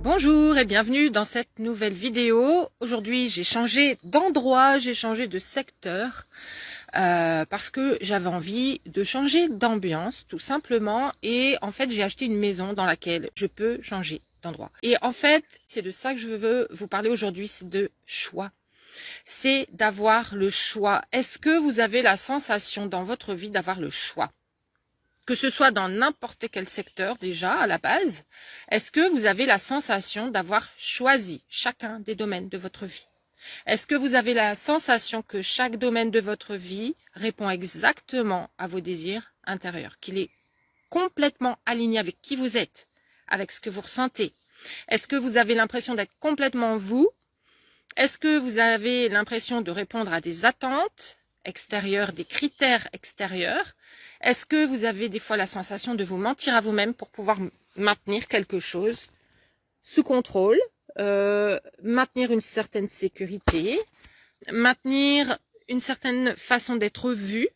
Bonjour et bienvenue dans cette nouvelle vidéo. Aujourd'hui, j'ai changé d'endroit, j'ai changé de secteur parce que j'avais envie de changer d'ambiance tout simplement. Et en fait, j'ai acheté une maison dans laquelle je peux changer d'endroit. Et en fait, c'est de ça que je veux vous parler aujourd'hui, c'est de choix. C'est d'avoir le choix. Est-ce que vous avez la sensation dans votre vie d'avoir le choix ? Que ce soit dans n'importe quel secteur déjà à la base, est-ce que vous avez la sensation d'avoir choisi chacun des domaines de votre vie? Est-ce que vous avez la sensation que chaque domaine de votre vie répond exactement à vos désirs intérieurs, qu'il est complètement aligné avec qui vous êtes, avec ce que vous ressentez? Est-ce que vous avez l'impression d'être complètement vous? Est-ce que vous avez l'impression de répondre à des attentes extérieures, des critères extérieurs? Est-ce que vous avez des fois la sensation de vous mentir à vous-même pour pouvoir maintenir quelque chose sous contrôle, maintenir une certaine sécurité, maintenir une certaine façon d'être vu,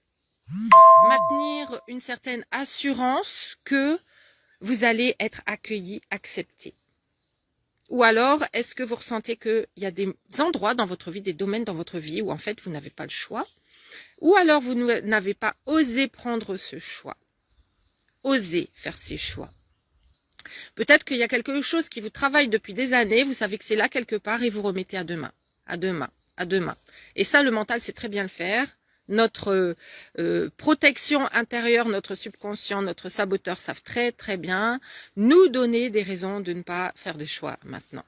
maintenir une certaine assurance que vous allez être accueilli, accepté? Ou alors, est-ce que vous ressentez qu'il y a des endroits dans votre vie, des domaines dans votre vie où en fait vous n'avez pas le choix? Ou alors vous n'avez pas osé prendre ce choix, osé faire ces choix. Peut-être qu'il y a quelque chose qui vous travaille depuis des années, vous savez que c'est là quelque part et vous remettez à demain, à demain, à demain. Et ça, le mental sait très bien le faire. Notre protection intérieure, notre subconscient, notre saboteur savent très très bien nous donner des raisons de ne pas faire de choix maintenant,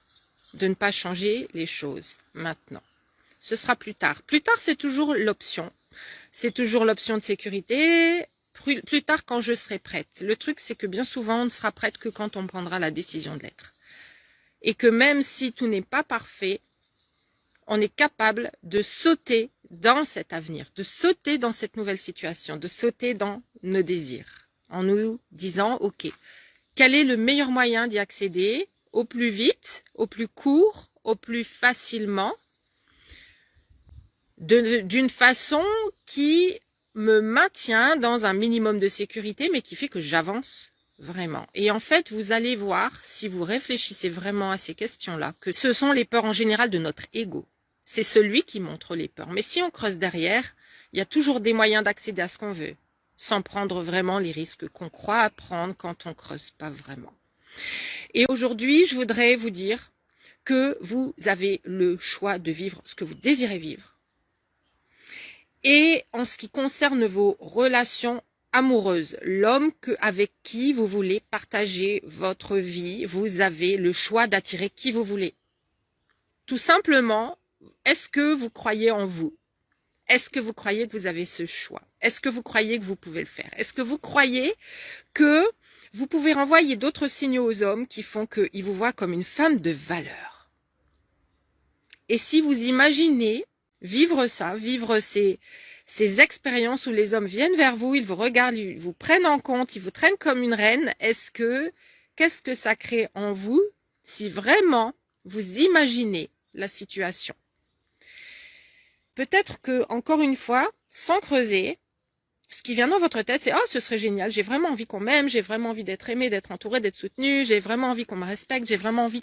de ne pas changer les choses maintenant. Ce sera plus tard. Plus tard, c'est toujours l'option. C'est toujours l'option de sécurité. Plus tard, quand je serai prête. Le truc, c'est que bien souvent, on ne sera prête que quand on prendra la décision de l'être. Et que même si tout n'est pas parfait, on est capable de sauter dans cet avenir, de sauter dans cette nouvelle situation, de sauter dans nos désirs, en nous disant, ok, quel est le meilleur moyen d'y accéder au plus vite, au plus court, au plus facilement, d'une façon qui me maintient dans un minimum de sécurité, mais qui fait que j'avance vraiment. Et en fait, vous allez voir, si vous réfléchissez vraiment à ces questions-là, que ce sont les peurs en général de notre ego. C'est celui qui montre les peurs. Mais si on creuse derrière, il y a toujours des moyens d'accéder à ce qu'on veut, sans prendre vraiment les risques qu'on croit à prendre quand on creuse pas vraiment. Et aujourd'hui, je voudrais vous dire que vous avez le choix de vivre ce que vous désirez vivre. Et en ce qui concerne vos relations amoureuses, l'homme avec qui vous voulez partager votre vie, vous avez le choix d'attirer qui vous voulez. Tout simplement, est-ce que vous croyez en vous? Est-ce que vous croyez que vous avez ce choix? Est-ce que vous croyez que vous pouvez le faire? Est-ce que vous croyez que vous pouvez renvoyer d'autres signaux aux hommes qui font qu'ils vous voient comme une femme de valeur? Et si vous imaginez vivre ça, vivre ces expériences où les hommes viennent vers vous, ils vous regardent, ils vous prennent en compte, ils vous traînent comme une reine, qu'est-ce que ça crée en vous si vraiment vous imaginez la situation? Peut-être que, encore une fois, sans creuser, ce qui vient dans votre tête, c'est « Oh, ce serait génial, j'ai vraiment envie qu'on m'aime, j'ai vraiment envie d'être aimé, d'être entouré, d'être soutenu, j'ai vraiment envie qu'on me respecte, j'ai vraiment envie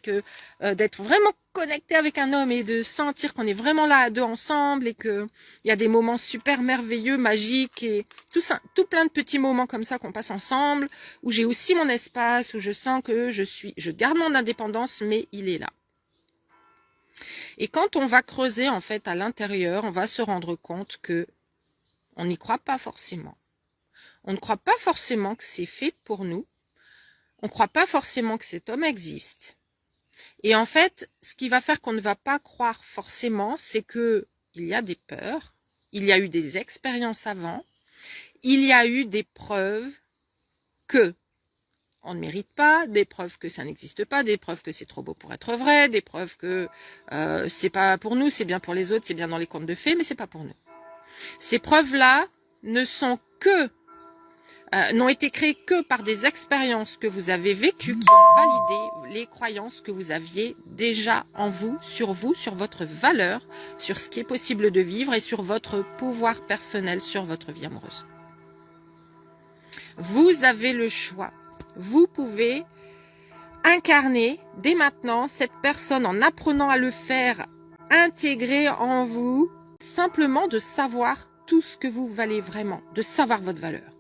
d'être vraiment connecté avec un homme et de sentir qu'on est vraiment là à deux ensemble et qu'il y a des moments super merveilleux, magiques et tout ça, tout plein de petits moments comme ça qu'on passe ensemble, où j'ai aussi mon espace, où je sens que je garde mon indépendance, mais il est là. » Et quand on va creuser en fait à l'intérieur, on va se rendre compte que on n'y croit pas forcément. On ne croit pas forcément que c'est fait pour nous. On ne croit pas forcément que cet homme existe. Et en fait, ce qui va faire qu'on ne va pas croire forcément, c'est que il y a des peurs, il y a eu des expériences avant, il y a eu des preuves que on ne mérite pas, des preuves que ça n'existe pas, des preuves que c'est trop beau pour être vrai, des preuves que c'est pas pour nous, c'est bien pour les autres, c'est bien dans les contes de fées, mais c'est pas pour nous. Ces preuves-là n'ont été créées que par des expériences que vous avez vécues qui ont validé les croyances que vous aviez déjà en vous, sur votre valeur, sur ce qui est possible de vivre et sur votre pouvoir personnel, sur votre vie amoureuse. Vous avez le choix. Vous pouvez incarner dès maintenant cette personne en apprenant à le faire, intégrer en vous simplement de savoir tout ce que vous valez vraiment, de savoir votre valeur.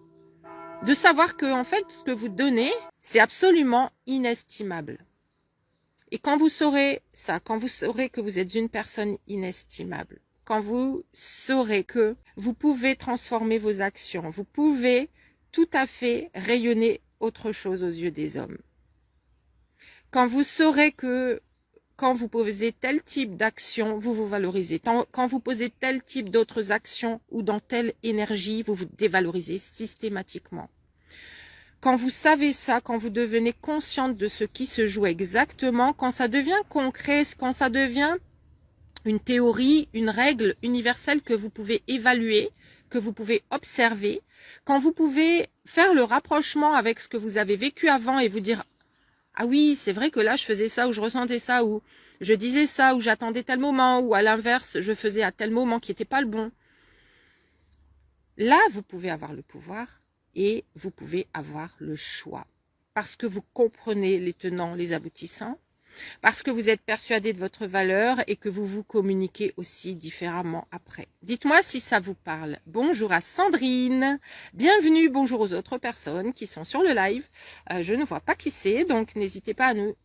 De savoir que en fait, ce que vous donnez, c'est absolument inestimable. Et quand vous saurez ça, quand vous saurez que vous êtes une personne inestimable, quand vous saurez que vous pouvez transformer vos actions, vous pouvez tout à fait rayonner autre chose aux yeux des hommes. Quand vous saurez que quand vous posez tel type d'action, vous vous valorisez. Quand vous posez tel type d'autres actions ou dans telle énergie, vous vous dévalorisez systématiquement. Quand vous savez ça, quand vous devenez consciente de ce qui se joue exactement, quand ça devient concret, quand ça devient une théorie, une règle universelle que vous pouvez évaluer, que vous pouvez observer, quand vous pouvez faire le rapprochement avec ce que vous avez vécu avant et vous dire « Ah oui, c'est vrai que là, je faisais ça, ou je ressentais ça, ou je disais ça, ou j'attendais tel moment, ou à l'inverse, je faisais à tel moment qui n'était pas le bon. » Là, vous pouvez avoir le pouvoir et vous pouvez avoir le choix. Parce que vous comprenez les tenants, les aboutissants, parce que vous êtes persuadé de votre valeur et que vous vous communiquez aussi différemment après. Dites-moi si ça vous parle. Bonjour à Sandrine, bienvenue, bonjour aux autres personnes qui sont sur le live. Je ne vois pas qui c'est, donc n'hésitez pas à nous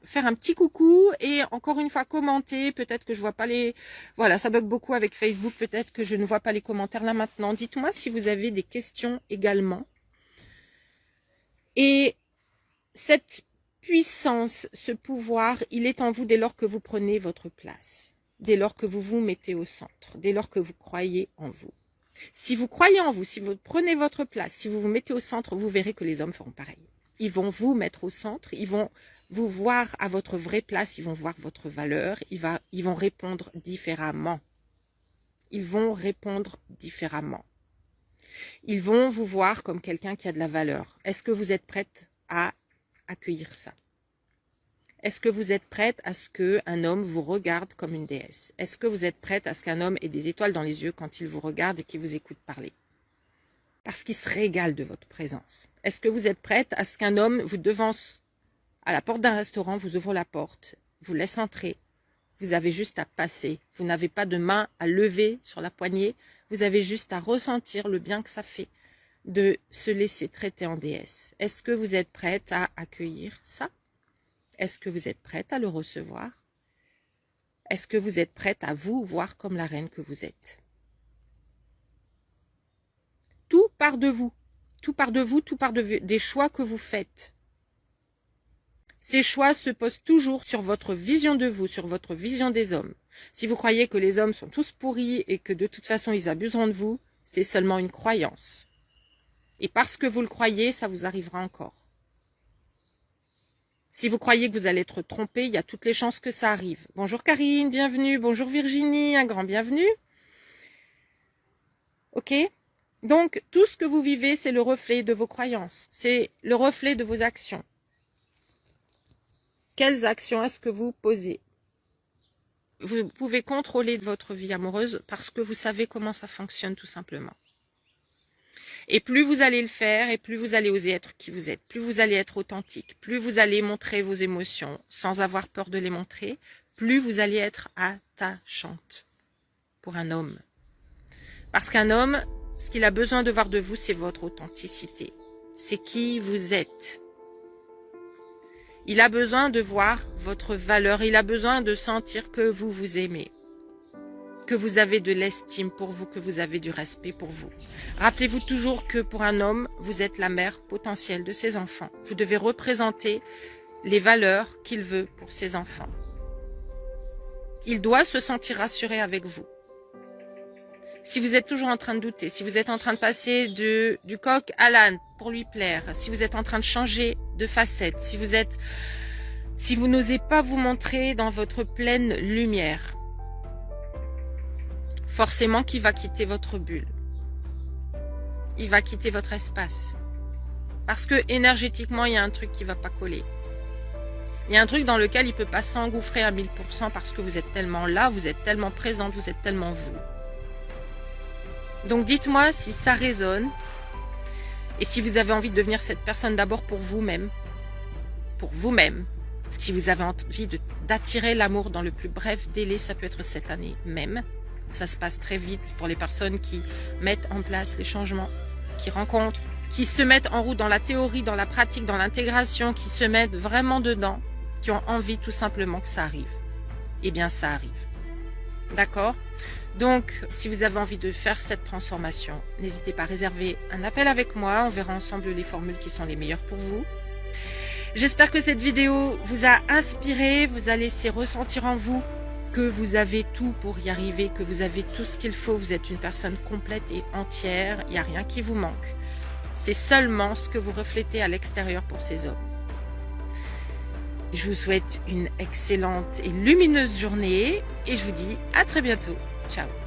faire un petit coucou et encore une fois commenter. Peut-être que je vois pas les... Voilà, ça bug beaucoup avec Facebook, peut-être que je ne vois pas les commentaires là maintenant. Dites-moi si vous avez des questions également. Et cette puissance, ce pouvoir, il est en vous dès lors que vous prenez votre place, dès lors que vous vous mettez au centre, dès lors que vous croyez en vous. Si vous croyez en vous, si vous prenez votre place, si vous vous mettez au centre, vous verrez que les hommes feront pareil. Ils vont vous mettre au centre, ils vont vous voir à votre vraie place, ils vont voir votre valeur, ils vont répondre différemment. Ils vont répondre différemment. Ils vont vous voir comme quelqu'un qui a de la valeur. Est-ce que vous êtes prête à accueillir ça? Est-ce que vous êtes prête à ce qu'un homme vous regarde comme une déesse? Est-ce que vous êtes prête à ce qu'un homme ait des étoiles dans les yeux quand il vous regarde et qu'il vous écoute parler? Parce qu'il se régale de votre présence. Est-ce que vous êtes prête à ce qu'un homme vous devance à la porte d'un restaurant, vous ouvre la porte, vous laisse entrer, vous avez juste à passer, vous n'avez pas de main à lever sur la poignée, vous avez juste à ressentir le bien que ça fait de se laisser traiter en déesse. Est-ce que vous êtes prête à accueillir ça? Est-ce que vous êtes prête à le recevoir? Est-ce que vous êtes prête à vous voir comme la reine que vous êtes? Tout part de vous. Tout part de vous, tout part des choix que vous faites. Ces choix se posent toujours sur votre vision de vous, sur votre vision des hommes. Si vous croyez que les hommes sont tous pourris et que de toute façon ils abuseront de vous, c'est seulement une croyance. Et parce que vous le croyez, ça vous arrivera encore. Si vous croyez que vous allez être trompé, il y a toutes les chances que ça arrive. Bonjour Karine, bienvenue. Bonjour Virginie, un grand bienvenue. Ok? Donc, tout ce que vous vivez, c'est le reflet de vos croyances. C'est le reflet de vos actions. Quelles actions est-ce que vous posez? Vous pouvez contrôler votre vie amoureuse parce que vous savez comment ça fonctionne tout simplement. Et plus vous allez le faire, et plus vous allez oser être qui vous êtes, plus vous allez être authentique, plus vous allez montrer vos émotions sans avoir peur de les montrer, plus vous allez être attachante pour un homme. Parce qu'un homme, ce qu'il a besoin de voir de vous, c'est votre authenticité. C'est qui vous êtes. Il a besoin de voir votre valeur, il a besoin de sentir que vous vous aimez. Que vous avez de l'estime pour vous, que vous avez du respect pour vous. Rappelez-vous toujours que pour un homme, vous êtes la mère potentielle de ses enfants. Vous devez représenter les valeurs qu'il veut pour ses enfants. Il doit se sentir rassuré avec vous. Si vous êtes toujours en train de douter, si vous êtes en train de passer du coq à l'âne pour lui plaire, si vous êtes en train de changer de facette, si vous n'osez pas vous montrer dans votre pleine lumière, forcément qu'il va quitter votre bulle. Il va quitter votre espace. Parce que énergétiquement, il y a un truc qui ne va pas coller. Il y a un truc dans lequel il ne peut pas s'engouffrer à 1000% parce que vous êtes tellement là, vous êtes tellement présente, vous êtes tellement vous. Donc dites-moi si ça résonne et si vous avez envie de devenir cette personne d'abord pour vous-même, pour vous-même. Si vous avez envie d'attirer l'amour dans le plus bref délai, ça peut être cette année même. Ça se passe très vite pour les personnes qui mettent en place les changements, qui rencontrent, qui se mettent en route dans la théorie, dans la pratique, dans l'intégration, qui se mettent vraiment dedans, qui ont envie tout simplement que ça arrive. Eh bien, ça arrive. D'accord ? Donc, si vous avez envie de faire cette transformation, n'hésitez pas à réserver un appel avec moi. On verra ensemble les formules qui sont les meilleures pour vous. J'espère que cette vidéo vous a inspiré, vous a laissé ressentir en vous que vous avez tout pour y arriver, que vous avez tout ce qu'il faut. Vous êtes une personne complète et entière. Il n'y a rien qui vous manque. C'est seulement ce que vous reflétez à l'extérieur pour ces hommes. Je vous souhaite une excellente et lumineuse journée et je vous dis à très bientôt. Ciao.